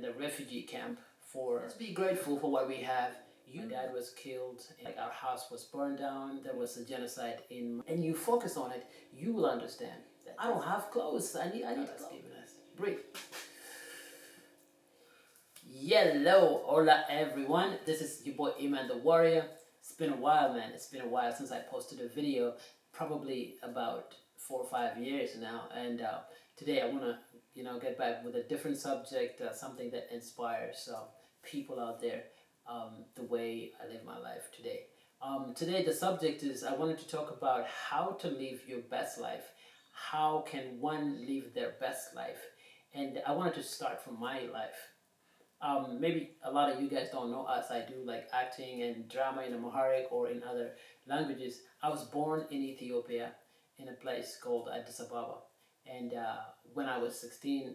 in the refugee camp for. Let's be grateful for what we have. My dad was killed, like our house was burned down, there was a genocide and you focus on it, you will understand that I don't have clothes, I need clothes. Breathe. Hello, hola everyone, this is your boy Iman the Warrior. It's been a while, man. It's been a while since I posted a video, probably about 4 or 5 years now, and today I want to get back with a different subject, something that inspires people out there, the way I live my life today. Today the subject is, I wanted to talk about how to live your best life. How can one live their best life? And I wanted to start from my life. Maybe a lot of you guys don't know us. I do like acting and drama in Amharic or in other languages. I was born in Ethiopia in a place called Addis Ababa. And when I was 16,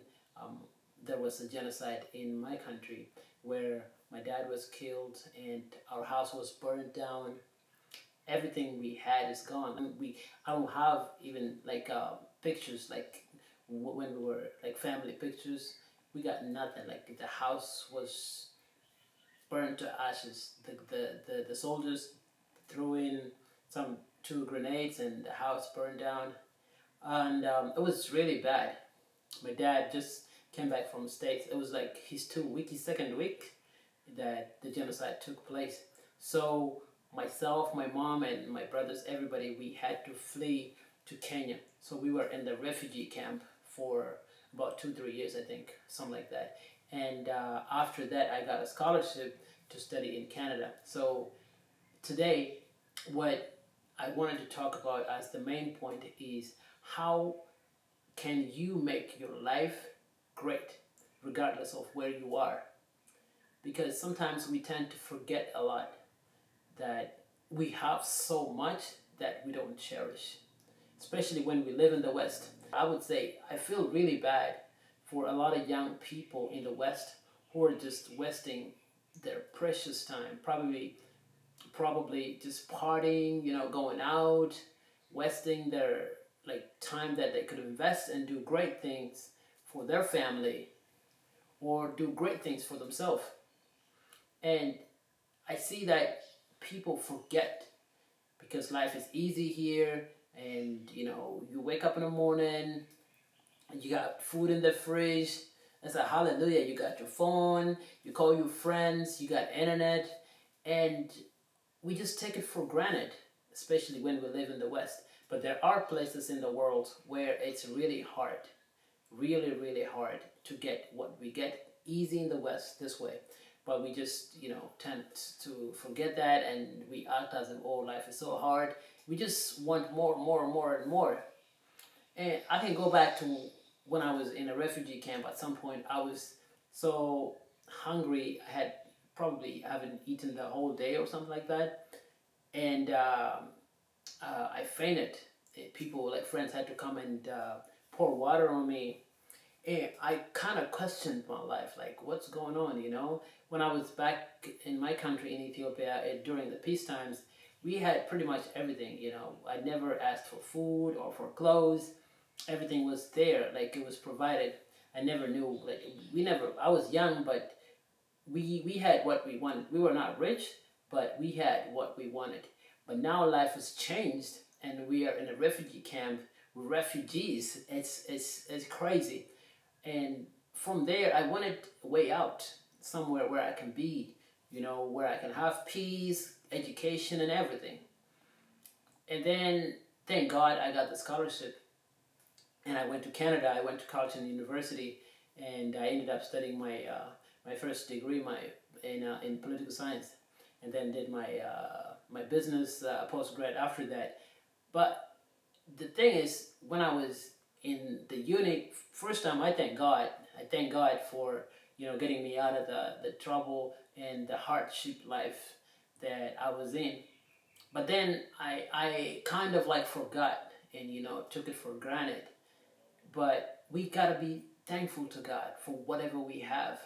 there was a genocide in my country where my dad was killed and our house was burned down. Everything we had is gone. I don't have even like pictures like when we were like family pictures. We got nothing. Like the house was burned to ashes. The soldiers threw in some 2 grenades and the house burned down, and it was really bad. My dad just came back from the States. It was like his second week that the genocide took place. So myself, my mom, and my brothers, everybody, we had to flee to Kenya. So we were in the refugee camp for about 2-3 years, I think, something like that. And after that, I got a scholarship to study in Canada. So today, what I wanted to talk about as the main point is how can you make your life great regardless of where you are? Because sometimes we tend to forget a lot that we have so much that we don't cherish, especially when we live in the West. I would say I feel really bad for a lot of young people in the West who are just wasting their precious time, probably just partying, going out, wasting their like time that they could invest and do great things for their family or do great things for themselves. And I see that people forget because life is easy here, and you wake up in the morning and you got food in the fridge. It's a hallelujah. You got your phone, you call your friends, you got internet, and we just take it for granted, especially when we live in the West. But there are places in the world where it's really hard, really, really hard to get what we get easy in the West this way. But we just, tend to forget that, and we act as if, oh, life is so hard. We just want more, more, more, and more. And I can go back to when I was in a refugee camp. At some point, I was so hungry. I had probably haven't eaten the whole day or something like that. And I fainted. People, like friends, had to come and pour water on me. And I kind of questioned my life, like, what's going on, When I was back in my country in Ethiopia during the peace times, we had pretty much everything, I never asked for food or for clothes. Everything was there, like it was provided. I never knew, like, I was young, but we had what we wanted. We were not rich, but we had what we wanted. But now life has changed, and we are in a refugee camp with refugees. It's crazy. And from there, I wanted a way out, somewhere where I can be, where I can have peace, education, and everything. And then, thank God, I got the scholarship. And I went to Canada. I went to Carleton University, and I ended up studying my first degree in political science, and then did my business postgrad after that. But the thing is, when I was in the uni, first time, I thank God. I thank God for getting me out of the trouble and the hardship life that I was in. But then I kind of like forgot and took it for granted. But we gotta be thankful to God for whatever we have,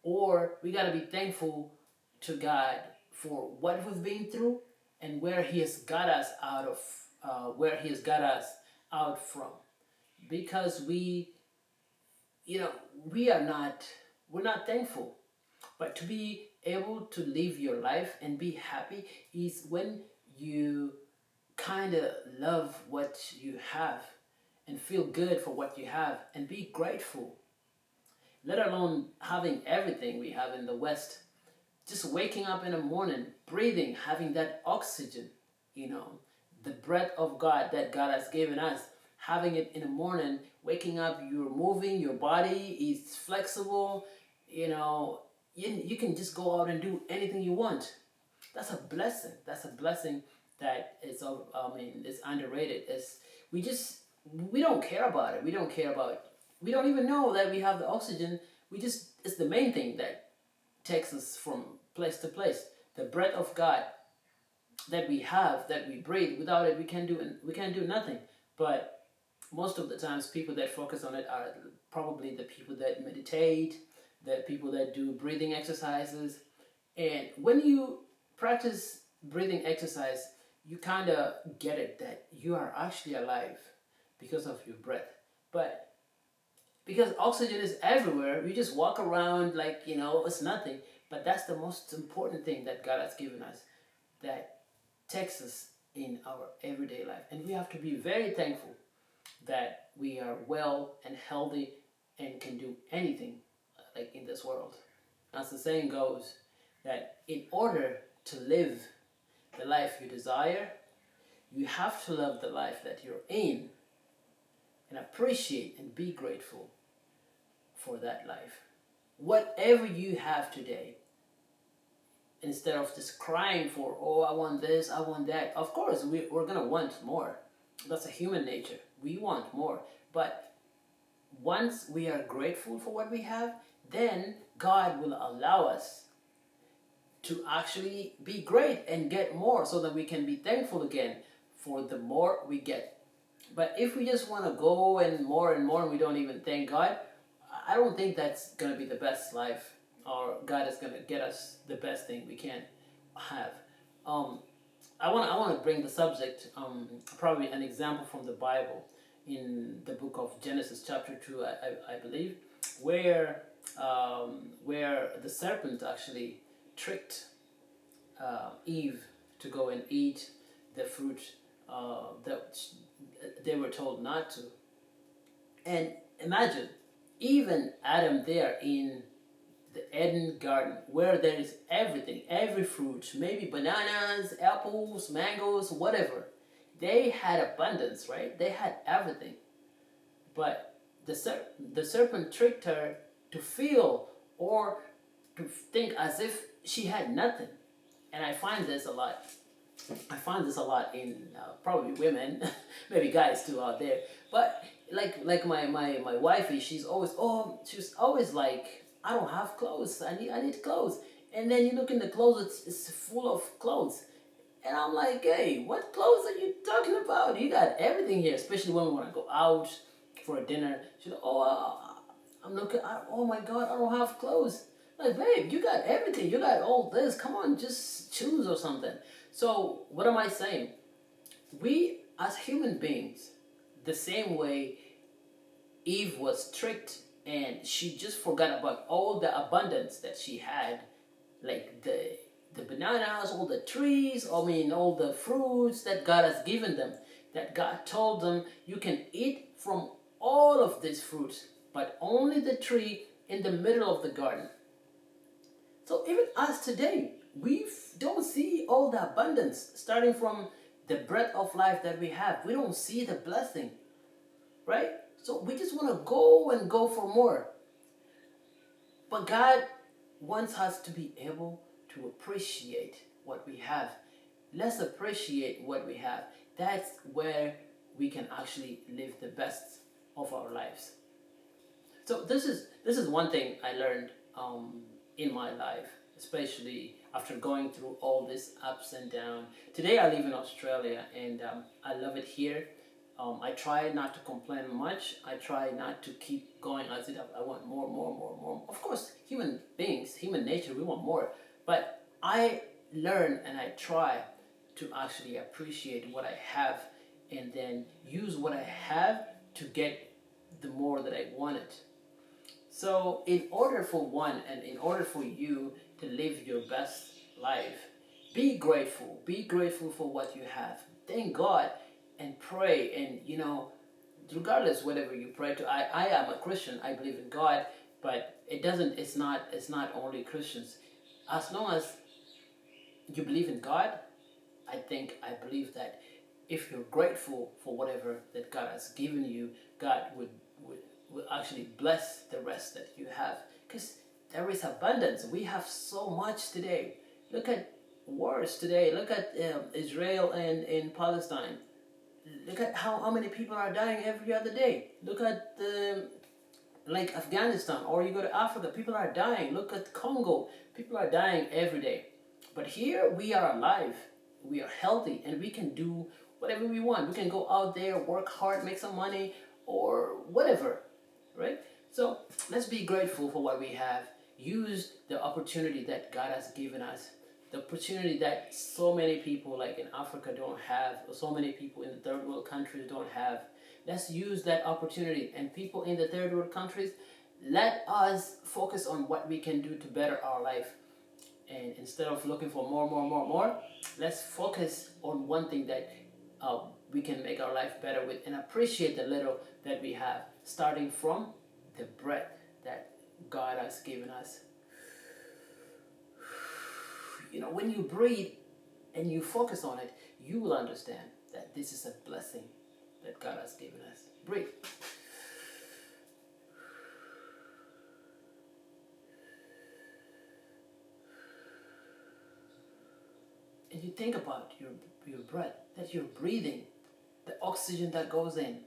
or we gotta be thankful to God for what we've been through and where He has got us out of, where He has got us out from, because we are not we're not thankful. But to be able to live your life and be happy is when you kind of love what you have and feel good for what you have and be grateful, let alone having everything we have in the West. Just waking up in the morning, breathing, having that oxygen, you know, the breath of God that God has given us, having it in the morning, waking up, you're moving, your body is flexible, you know, you can just go out and do anything you want. That's a blessing. That's a blessing that is, I mean, it's underrated. It's, we just, we don't care about it. We don't care about, we don't even know that we have the oxygen. We just, it's the main thing that takes us from place to place. The breath of God that we have, that we breathe. Without it, we can't do nothing. But most of the times, people that focus on it are probably the people that meditate, the people that do breathing exercises. And when you practice breathing exercise, you kind of get it that you are actually alive because of your breath. But because oxygen is everywhere, we just walk around like, you know, it's nothing. But that's the most important thing that God has given us, that takes us in our everyday life. And we have to be very thankful that we are well and healthy and can do anything like in this world. As the saying goes, that in order to live the life you desire, you have to love the life that you're in and appreciate and be grateful for that life. Whatever you have today, instead of just crying for, oh, I want this, I want that. Of course, we're going to want more. That's a human nature. We want more. But once we are grateful for what we have, then God will allow us to actually be great and get more so that we can be thankful again for the more we get. But if we just want to go and more and we don't even thank God, I don't think that's going to be the best life, or God is going to get us the best thing we can have. I want to bring the subject, probably an example from the Bible in the book of Genesis chapter 2, I believe, where the serpent actually tricked Eve to go and eat the fruit that they were told not to. And imagine, even Adam there in the Eden garden, where there is everything, every fruit, maybe bananas, apples, mangoes, whatever. They had abundance, right? They had everything. But the serpent tricked her to feel or to think as if she had nothing. And I find this a lot. I find this a lot in probably women, maybe guys too out there. But like my wifey, she's always like, I don't have clothes. I need clothes. And then you look in the closet, it's full of clothes. And I'm like, hey, what clothes are you talking about? You got everything here, especially when we want to go out for a dinner. She's like, I'm looking, oh my God, I don't have clothes. Like, babe, you got everything. You got all this. Come on, just choose or something. So, what am I saying? We, as human beings, the same way Eve was tricked and she just forgot about all the abundance that she had, like the bananas, all the trees, I mean, all the fruits that God has given them, that God told them, you can eat from all of these fruits, but only the tree in the middle of the garden. So even us today, we don't see all the abundance, starting from the breath of life that we have. We don't see the blessing, right? So we just want to go and go for more. But God wants us to be able to appreciate what we have. Let's appreciate what we have. That's where we can actually live the best of our lives. So this is one thing I learned in my life, especially after going through all this ups and downs. Today I live in Australia and I love it here. I try not to complain much. I try not to keep going as it. I want more, more, more, more. Of course, human beings, human nature, we want more. But I learn and I try to actually appreciate what I have and then use what I have to get the more that I wanted. So in order for one and in order for you to live your best life, be grateful. Be grateful for what you have. Thank God and pray. And regardless whatever you pray to, I am a Christian. I believe in God, but it's not only Christians. As long as you believe in God, I believe that if you're grateful for whatever that God has given you, God would actually bless the rest that you have. Because there is abundance. We have so much today. Look at wars today. Look at Israel and in Palestine. Look at how many people are dying every other day. Look at like Afghanistan, or you go to Africa, people are dying. Look at Congo, people are dying every day. But here we are alive, we are healthy, and we can do whatever we want. We can go out there, work hard, make some money, or whatever, right? So let's be grateful for what we have. Use the opportunity that God has given us, the opportunity that so many people like in Africa don't have, or so many people in the third world countries don't have. Let's use that opportunity. And people in the third world countries, let us focus on what we can do to better our life. And instead of looking for more, let's focus on one thing that we can make our life better with, and appreciate the little that we have, starting from the breath that God has given us. When you breathe and you focus on it, you will understand that this is a blessing that God has given us. Breathe. And you think about your breath, that you're breathing, the oxygen that goes in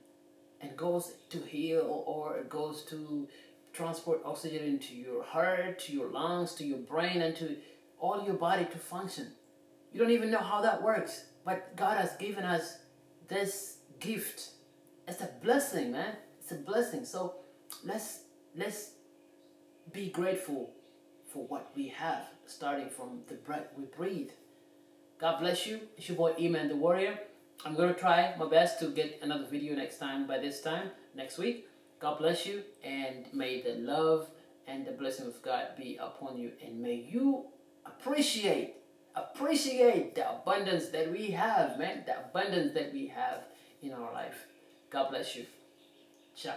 and goes to heal, or it goes to transport oxygen into your heart, to your lungs, to your brain, and to all your body to function. You don't even know how that works, but God has given us this gift. It's a blessing, man. It's a blessing. So let's be grateful for what we have, starting from the breath we breathe. God bless you. It's your boy E-Man the Warrior. I'm going to try my best to get another video next time, by this time, next week. God bless you, and may the love and the blessing of God be upon you, and may you appreciate the abundance that we have, man. The abundance that we have in our life. God bless you. Ciao.